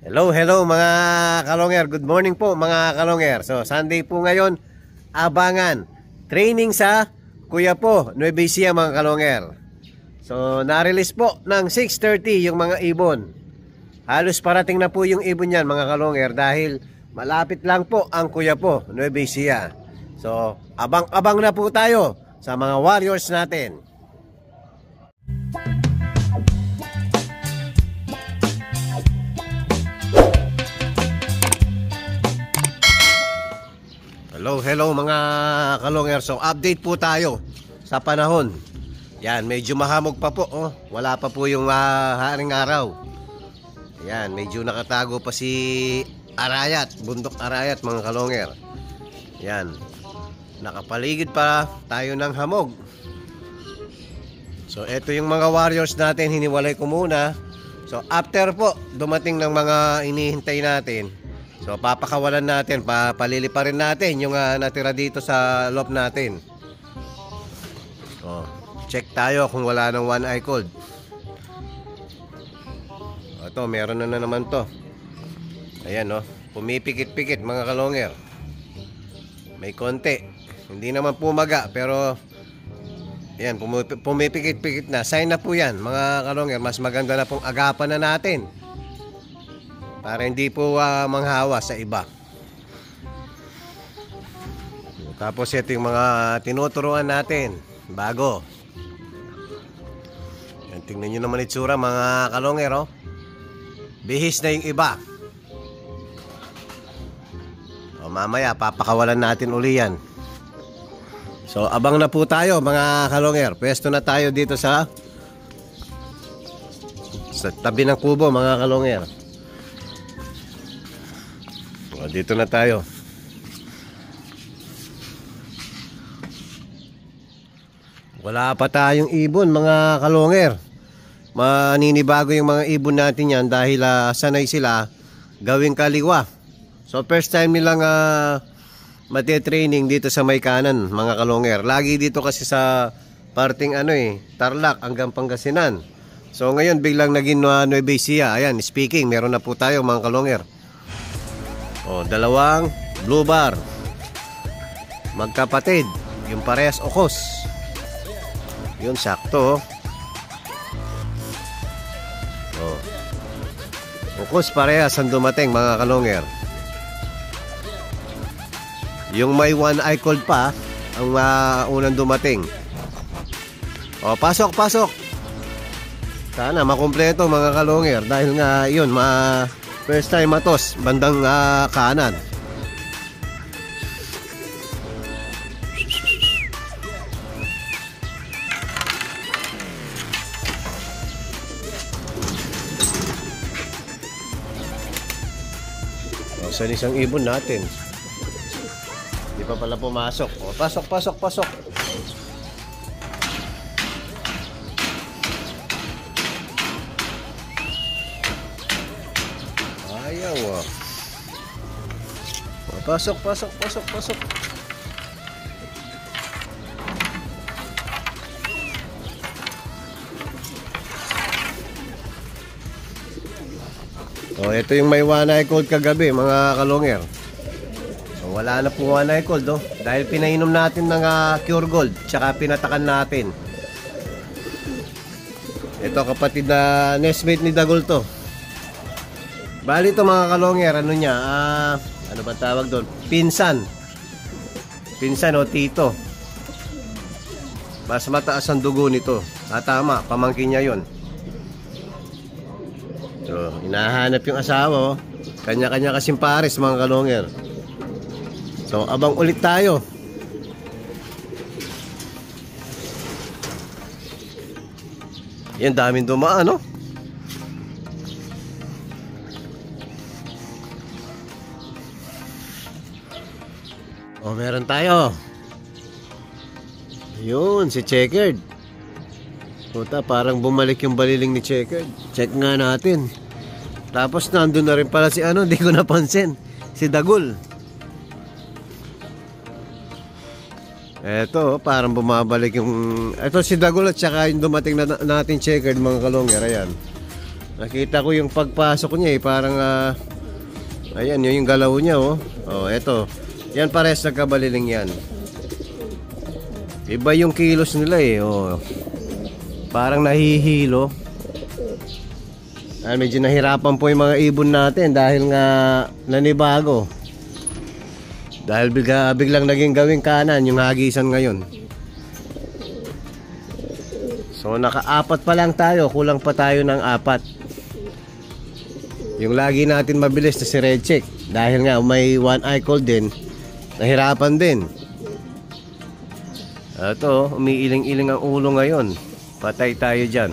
Hello, hello mga kalonger. Good morning po mga kalonger. So, Sunday po ngayon, abangan. Training sa Kuya po, Nueva Ecija mga kalonger. So, na-release po ng 6:30 yung mga ibon. Halos parating na po yung ibon yan mga kalonger dahil malapit lang po ang Kuya po, Nueva Ecija. So, abang-abang na po tayo sa mga warriors natin. Hello, hello mga kalonger. So update po tayo sa panahon. Yan, medyo mahamog pa po Wala pa po yung haring araw. Yan, medyo nakatago pa si Arayat, bundok Arayat mga kalonger. Yan, nakapaligid pa tayo ng hamog. So eto yung mga warriors natin, hiniwalay ko muna. So after po dumating ng mga inihintay natin, so papakawalan natin, paliliparin natin yung natira dito sa loob natin. So, check tayo kung wala ng one eye cold. Ito, meron na naman to. Ayan pumipikit-pikit mga kalonger. May konti. Hindi naman pumaga pero ayan, pumipikit-pikit na. Sign na po yan mga kalonger. Mas maganda na pong agapan na natin para hindi po manghawa sa iba. Tapos ito yung mga tinuturuan natin bago. Yan, tingnan nyo naman itsura mga kalonger Bihis na yung iba. Mamaya papakawalan natin uli yan. So abang na po tayo mga kalonger. Pwesto na tayo dito sa tabi ng kubo mga kalonger. Dito na tayo. Wala pa tayong ibon mga kalonger. Maninibago yung mga ibon natin yan dahil sanay sila gawing kaliwa. So first time nilang matitraining dito sa may kanan mga kalonger. Lagi dito kasi sa parting Tarlac hanggang Pangasinan. So ngayon biglang naging Nueva Ecija. Ayan, speaking, meron na po tayo mga kalonger. Dalawang blue bar. Magkapatid. Yung parehas okos. Yun, sakto. Okos parehas ang dumating mga kalonger. Yung may one eye cold pa ang unang dumating. Pasok, pasok. Sana makumpleto mga kalonger dahil nga yun, first time matos bandang kanan. Saan isang ibon natin? Di pa pala pumasok. Pasok, pasok, pasok. Ayaw Pasok, pasok, pasok, pasok. Ito yung may one eye cold kagabi mga kalonger. So wala na po one eye cold dahil pinainom natin ng Cure Gold tsaka pinatakan natin. Ito kapatid na nestmate ni Dagol to. Bali ito mga kalonger, ano ba tawag doon? Pinsan. Pinsan tito. Mas mataas ang dugo nito. Tama, pamangkin niya yon. So, hinahanap yung asawa Kanya-kanya kasing pares mga kalonger. So, abang ulit tayo. Yan, daming dumaan meron tayo. Yun, si Checkered. Puta, parang bumalik yung baliling ni Checkered. Check nga natin. Tapos nandun na rin pala si hindi ko napansin. Si Dagol. Eto, parang bumabalik yung... Eto si Dagol at saka yung dumating na natin Checkered mga kalonger. Ayan. Nakita ko yung pagpasok niya eh, parang ayan, yun yung galaw niya oh. Oh, eto. Yan pares nagkabaliling yan. Iba yung kilos nila eh, oh. Parang nahihilo. Medyo nahirapan po yung mga ibon natin dahil nga nanibago. Dahil biglang naging gawing kanan yung hagisan ngayon. So naka-apat pa lang tayo, kulang pa tayo ng 4. Yung lagi natin mabilis na si Red Check, dahil nga may one eye cold din, nahirapan din. Ito, umiiling-iling ang ulo ngayon. Patay tayo dyan.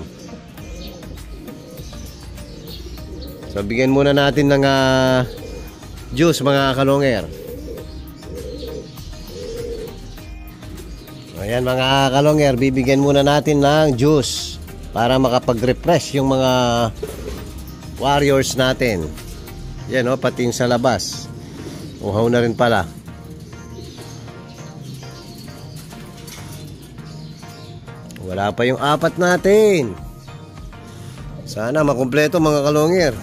So bigyan muna natin ng juice mga kalonger. Ayan mga kalonger, bibigyan muna natin ng juice para makapag-refresh yung mga warriors natin. Yan o, pati yung sa labas. Uhaw na rin pala. Wala pa yung 4 natin. Sana makumpleto mga kalonger.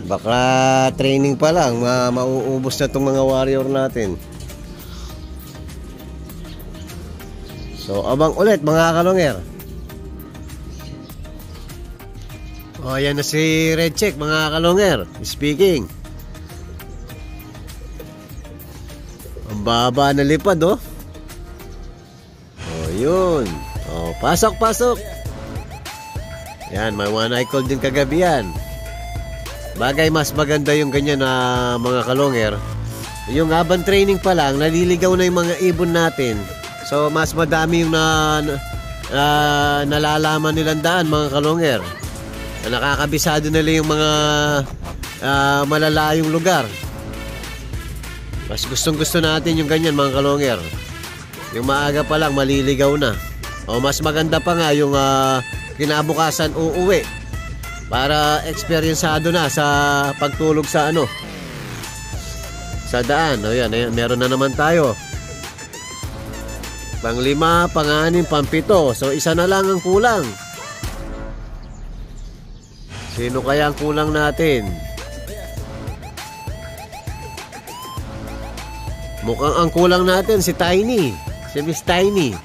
Baka training pa lang, mauubos na itong mga warrior natin. So abang ulit mga kalonger. O yan na si Red Check mga kalonger. Speaking. Ang baba na lipad oh. O yun. O pasok. Yan, may one eye cold din kagabi yan. Bagay mas maganda yung ganyan na mga kalonger. Yung habang training pa lang, naliligaw na yung mga ibon natin. So mas madami yung nalalaman nilang daan mga kalonger. Nakakabisado nila yung mga malalayong lugar. Mas gustong-gusto natin yung ganyan mga kalonger. Yung maaga pa lang maliligaw na. O mas maganda pa nga yung kinabukasan uuwi. Para eksperyensado na sa pagtulog sa sa daan. O yan, meron na naman tayo. Pang-5, pang-6, pang-7. So isa na lang ang kulang. Sino kaya ang kulang natin? Mukhang ang kulang natin si Tiny. Si Miss Tiny.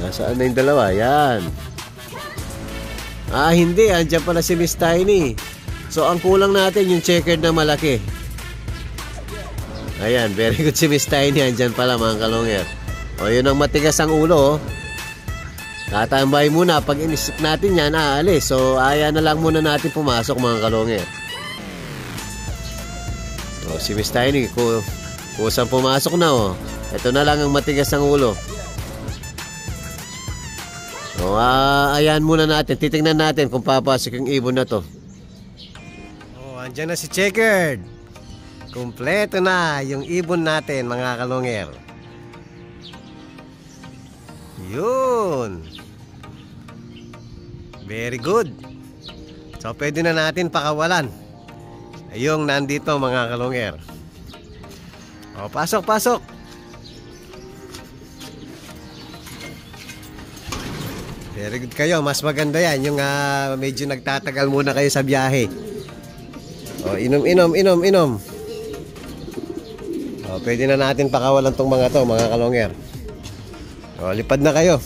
Nasaan na yung dalawa? Yan. Hindi. Andiyan pala si Miss Tiny. So ang kulang natin yung checkered na malaki. Ayan, very good si Miss Tiny. Andyan pala mga kalonger. O yun ang matigas ang ulo. Tatambay muna. Pag inisip natin yan, aalis. So ayan na lang muna natin pumasok mga kalonger. O si Miss Tiny kusang pumasok na oh. Ito na lang ang matigas ang ulo. So ayan muna natin. Titingnan natin kung papasok yung ibon na to. Andyan na si Checkered. Kompleto na yung ibon natin mga kalonger. Yun. Very good. So pwede na natin pakawalan yung nandito mga kalonger. O pasok. Very good kayo. Mas maganda yan yung medyo nagtatagal muna kayo sa biyahe. O, inom. O, pwede na natin pakawalan tong mga kalonger. O, lipad na kayo.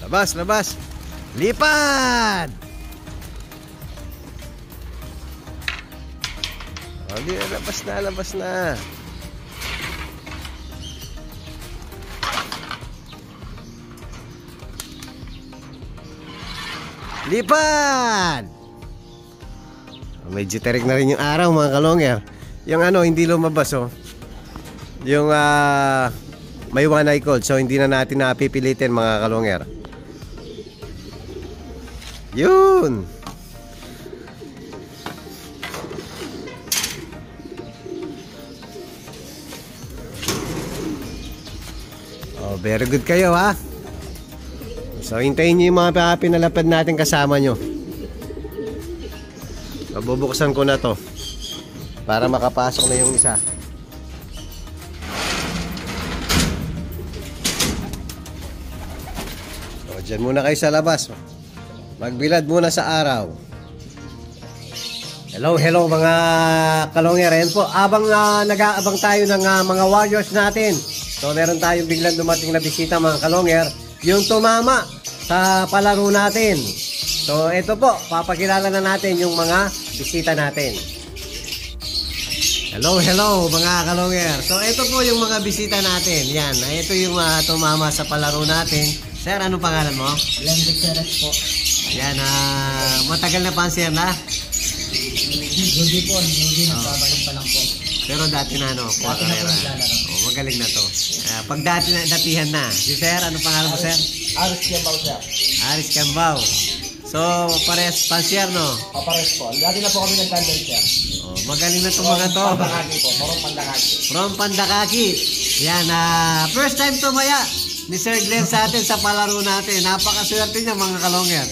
Labas. Lipad! O, labas na. Lipad! Medyo tarik na rin yung araw mga kalonger. Yung hindi lumabas oh. Yung may one eye cold. So hindi na natin napipilitin mga kalonger. Yun! Oh, very good kayo ha. So hintayin nyo yung mga pinalapad natin kasama nyo. Bubuksan ko na to para makapasok na yung isa. So, dyan muna kayo sa labas. Magbilad muna sa araw. Hello, hello mga kalongger. Ayan po, abang nag-aabang tayo ng mga warriors natin. So meron tayong biglang dumating na bisita mga kalongger, yung tumama sa palaro natin. So ito po, papakilala na natin yung mga bisita natin. Hello, hello mga kalongger. So ito po yung mga bisita natin. Yan, ito yung tumama sa palaro natin. Sir, anong pangalan mo? Blended Ceres po. Yan, matagal na pa sir na? Hindi po, hindi nagbabalik pa lang po. Pero dati na ano, karera. Magaling na to. Pag datihan na. Si sir, ano pangalan mo sir? Aris Kambao sir. Aris Kambao. So, pares pansier no? Pares po. Dati na po kami nag-tandem sir. Magaling na itong mga to. Pandakaki po, from Pandakaki. From Pandakaki. Yan, first time tumaya ni Sir Glenn sa atin sa palaro natin. Napakaswerte niya mga kalongger.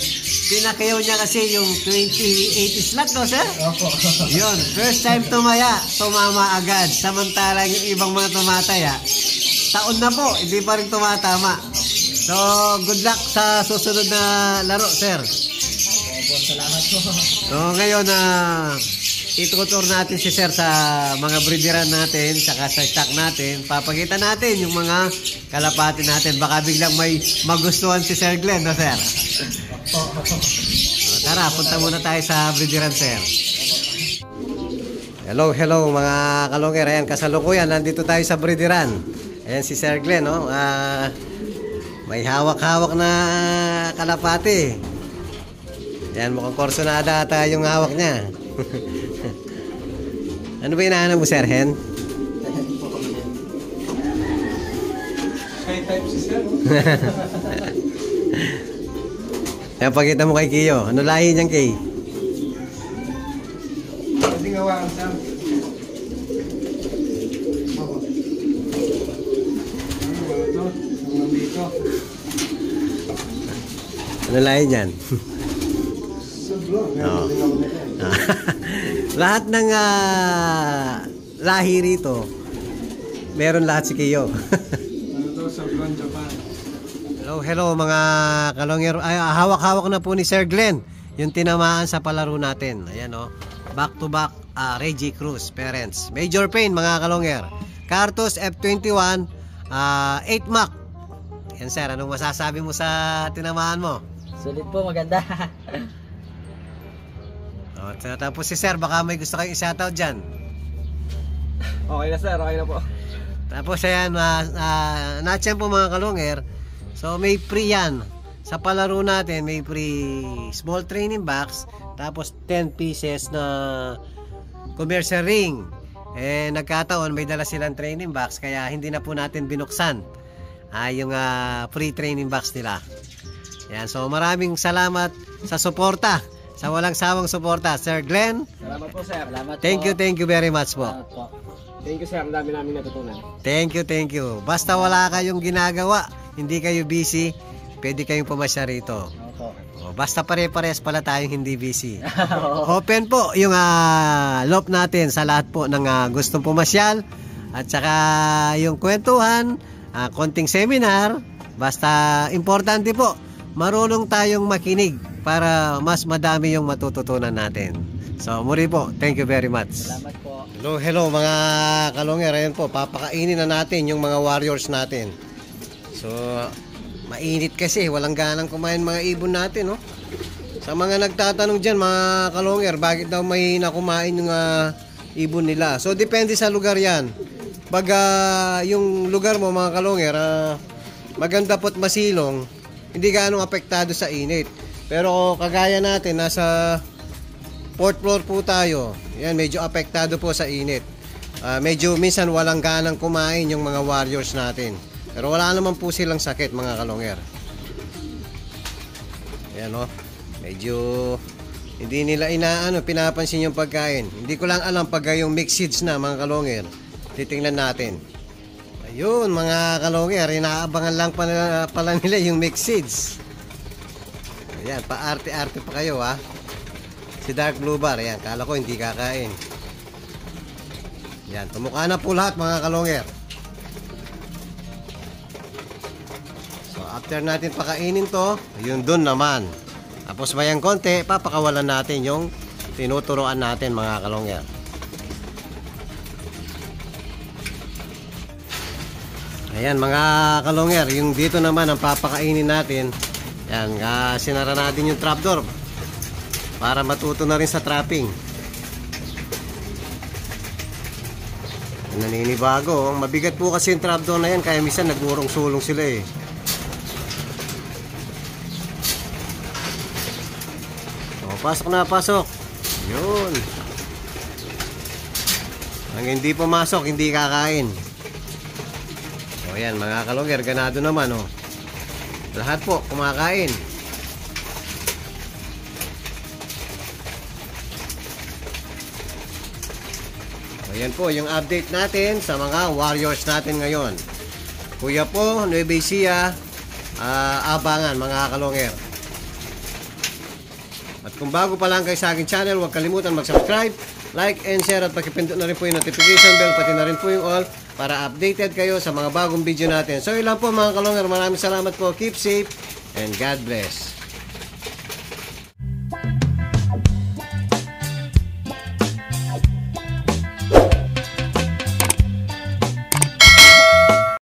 Pinakayaw niya kasi yung 2080 slot, no, sir? Opo. Yun, first time tumaya, tumama agad. Samantalang yung ibang mga tumataya, taon na po, hindi pa rin tumatama. So, good luck sa susunod na laro, sir. Opo, salamat po. So, ngayon, itutur natin si sir sa mga breederan natin, saka sa stock natin. Papakita natin yung mga kalapati natin. Baka biglang may magustuhan si Sir Glenn, no, sir? Tara, punta muna tayo sa breederan, sir. Hello, hello mga kalongger. Ayan, kasalukuyan, nandito tayo sa breederan. Ayan si Sir Glenn, no? May hawak-hawak na kalapati. Ayan, mukhang korsonada ata yung hawak niya. Ano ba inaanap mo, Sir Hen? Sky type si sir. Ayan, pakita mo kay Kiyo. Ano lahi niyang Kay? Pwede nga ang sir. Ano lahi niyan? Lahat ng lahi rito, meron lahat si Kiyo. Ano to, Sablon, Japan. Hello, hello mga kalongero. Hawak-hawak na po ni Sir Glenn yung tinamaan sa palaro natin. Ayan o, back to back Reggie Cruz parents. Major pain mga kalonger. Cartus F21 8 Mac. Yan sir, anong masasabi mo sa tinamaan mo? Sulit po, maganda. Tapos si sir, baka may gusto kayong i-shoutout dyan. Okay na sir, okay na po. Tapos ayan, na-champ po mga kalonger. So may free yan. Sa palaro natin, may free small training box. Tapos 10 pieces na commercial ring. Nagkataon, may dala silang training box. Kaya hindi na po natin binuksan yung free training box nila. Yan, so maraming salamat sa suporta. Sa walang sawang suporta, Sir Glenn. Salamat po sir. Salamat po. Thank you very much po. Salamat po. Thank you sir, ang dami namin natutunan. Thank you. Basta wala kayong ginagawa, hindi kayo busy, pwede kayong pumasya rito. Opo. Basta pare-pares pala tayong hindi busy. Open po yung loop natin sa lahat po ng gustong pumasyal. At saka yung kwentuhan, konting seminar. Basta importante po, marunong tayong makinig para mas madami yung matututunan natin. So muli po, thank you very much. Salamat po. Hello mga kalonger. Ayan po, papakainin na natin yung mga warriors natin. So mainit kasi, walang ganang kumain mga ibon natin, no? Sa mga nagtatanong dyan mga kalonger, bakit daw mahina kumain yung ibon nila? So depende sa lugar yan. Pag yung lugar mo mga kalonger maganda po't masilong, hindi ganong apektado sa init. Pero kagaya natin, nasa 4th floor po tayo. Yan, medyo apektado po sa init. Medyo minsan walang ganang kumain yung mga warriors natin. Pero wala naman po silang sakit mga kalonger. Yan o. Medyo hindi nila pinapansin yung pagkain. Hindi ko lang alam pag yung mixed seeds na mga kalonger. Titingnan natin. Ayun mga kalonger, inaabangan lang pala nila yung mixed seeds. Ayan, paarte-arte pa kayo ha. Si Dark Blue Bar, ayan, kala ko hindi kakain. Yan, tumukha na po lahat mga kalonger. So after natin pakainin to, yun dun naman. Tapos mayang konti, papakawalan natin yung tinuturuan natin mga kalonger. Ayan mga kalonger, yung dito naman ang papakainin natin. Yan, sinara natin yung trapdoor para matuto na rin sa trapping. Naninibago, mabigat po kasi yung trapdoor na yan, kaya minsan nagmurong-sulong sila eh. O, pasok na, pasok. Yun. Ang hindi pumasok, hindi kakain. O yan, mga kalonger, ganado naman o. Lahat po, kumakain. Ayan po yung update natin sa mga warriors natin ngayon. Kuya po, Nueva Ecija, abangan mga kalonger. At kung bago pa lang kayo sa aking channel, huwag kalimutan mag-subscribe, like and share at pakipindot na rin po yung notification bell, pati na rin po yung all para updated kayo sa mga bagong video natin. So ilan po mga kalonger, maraming salamat po. Keep safe and God bless.